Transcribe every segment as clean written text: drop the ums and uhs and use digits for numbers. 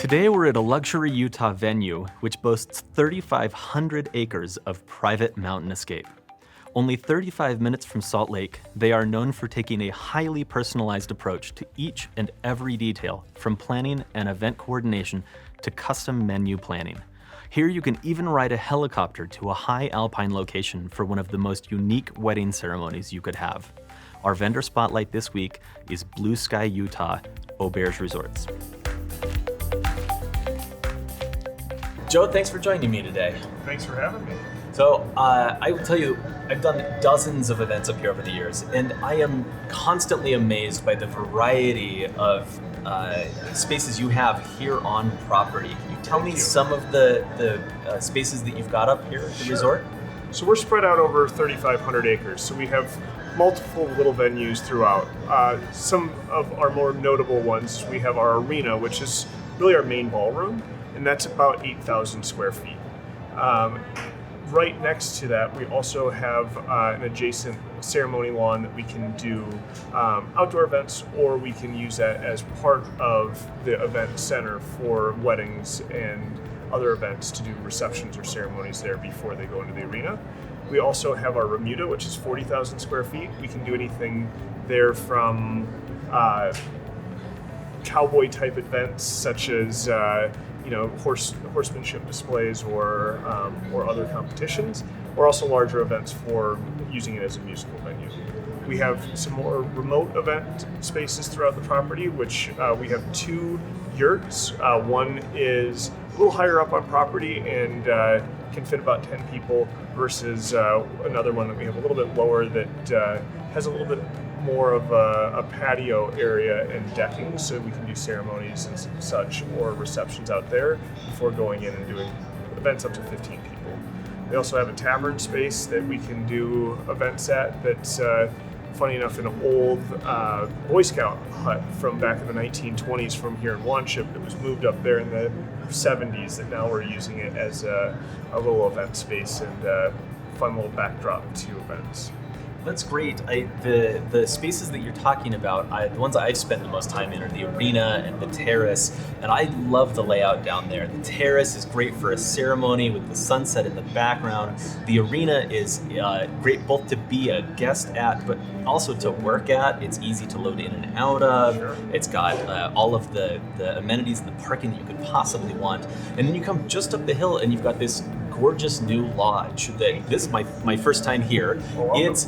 Today we're at a luxury Utah venue which boasts 3,500 acres of private mountain escape. Only 35 minutes from Salt Lake, they are known for taking a highly personalized approach to each and every detail, from planning and event coordination to custom menu planning. Here you can even ride a helicopter to a high alpine location for one of the most unique wedding ceremonies you could have. Our vendor spotlight this week is Blue Sky Utah, Auberge Resorts. Joe, thanks for joining me today. Thanks for having me. So I will tell you, I've done dozens of events up here over the years, and I am constantly amazed by the variety of spaces you have here on property. Can you tell me some of the spaces that you've got up here at the resort? So we're spread out over 3,500 acres, so we have multiple little venues throughout. Some of our more notable ones, we have our arena, which is really our main ballroom, and that's about 8,000 square feet. Right next to that, we also have an adjacent ceremony lawn that we can do outdoor events, or we can use that as part of the event center for weddings and other events to do receptions or ceremonies there before they go into the arena. We also have our remuda, which is 40,000 square feet. We can do anything there from cowboy type events such as horsemanship displays or other competitions, or also larger events for using it as a musical venue. We have some more remote event spaces throughout the property, which we have two yurts. One is a little higher up on property and can fit about 10 people, versus another one that we have a little bit lower that has a little bit more of a patio area and decking, so we can do ceremonies and such, or receptions out there before going in and doing events up to 15 people. We also have a tavern space that we can do events at that's funny enough, an old Boy Scout hut from back in the 1920s from here in Wanship that was moved up there in the 70s, that now we're using it as a little event space and a fun little backdrop to events. That's great. The spaces that you're talking about, the ones I've spent the most time in are the arena and the terrace, and I love the layout down there. The terrace is great for a ceremony with the sunset in the background. The arena is great both to be a guest at, but also to work at. It's easy to load in and out of. Sure. It's got all of the amenities and the parking that you could possibly want. And then you come just up the hill and you've got this gorgeous new lodge. This is my first time here. It's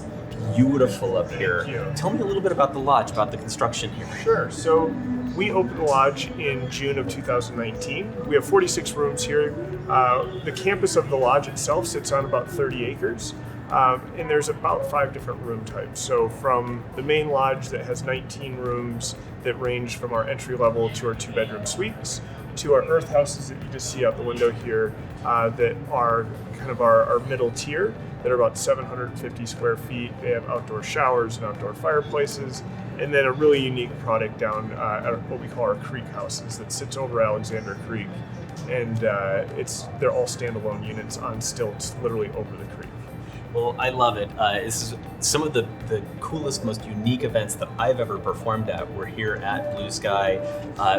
beautiful up here. Tell me a little bit about the lodge, about the construction here. Sure. So we opened the lodge in June of 2019. We have 46 rooms here. The campus of the lodge itself sits on about 30 acres. And there's about 5 different room types. So from the main lodge that has 19 rooms that range from our entry level to our 2-bedroom suites, to our earth houses that you just see out the window here that are kind of our middle tier, that are about 750 square feet. They have outdoor showers and outdoor fireplaces, and then a really unique product down at what we call our creek houses that sits over Alexander Creek, and they're all standalone units on stilts, literally over the creek. Well, I love it. This is some of the coolest, most unique events that I've ever performed at. We're here at Blue Sky,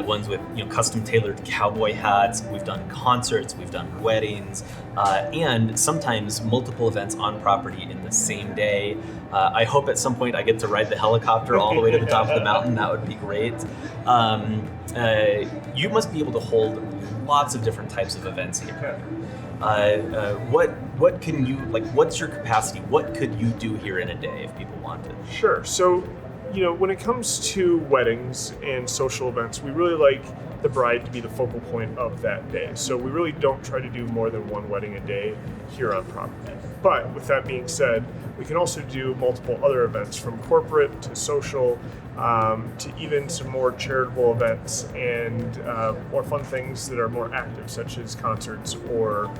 ones with custom tailored cowboy hats. We've done concerts, we've done weddings, and sometimes multiple events on property in the same day. I hope at some point I get to ride the helicopter all the way to the top of the mountain. That would be great. You must be able to hold lots of different types of events here. What can you, what's your capacity? What could you do here in a day if people wanted? Sure. So, when it comes to weddings and social events, we really like the bride to be the focal point of that day. So we really don't try to do more than one wedding a day here on property. But with that being said, we can also do multiple other events, from corporate to social, to even some more charitable events and more fun things that are more active, such as concerts or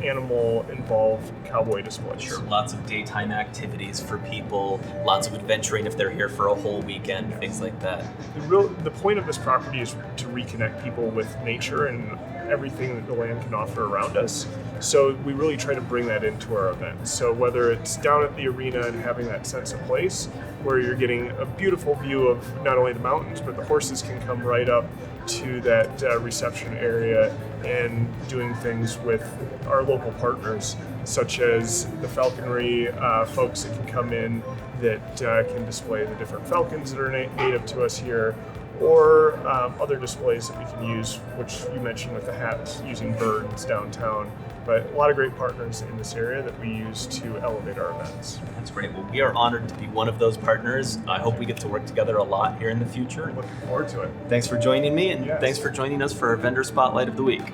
animal-involved cowboy displays. Sure, lots of daytime activities for people, lots of adventuring if they're here for a whole weekend, things like that. The point of this property is to reconnect people with nature and everything that the land can offer around us. So we really try to bring that into our events. So whether it's down at the arena and having that sense of place where you're getting a beautiful view of not only the mountains, but the horses can come right up to that reception area and doing things with our local partners, such as the falconry folks that can come in that can display the different falcons that are native to us here, or other displays that we can use, which you mentioned with the hats, using birds downtown. But a lot of great partners in this area that we use to elevate our events. That's great. Well, we are honored to be one of those partners. I hope we get to work together a lot here in the future. Looking forward to it. Thanks for joining me, and Yes. thanks for joining us for our Vendor Spotlight of the Week.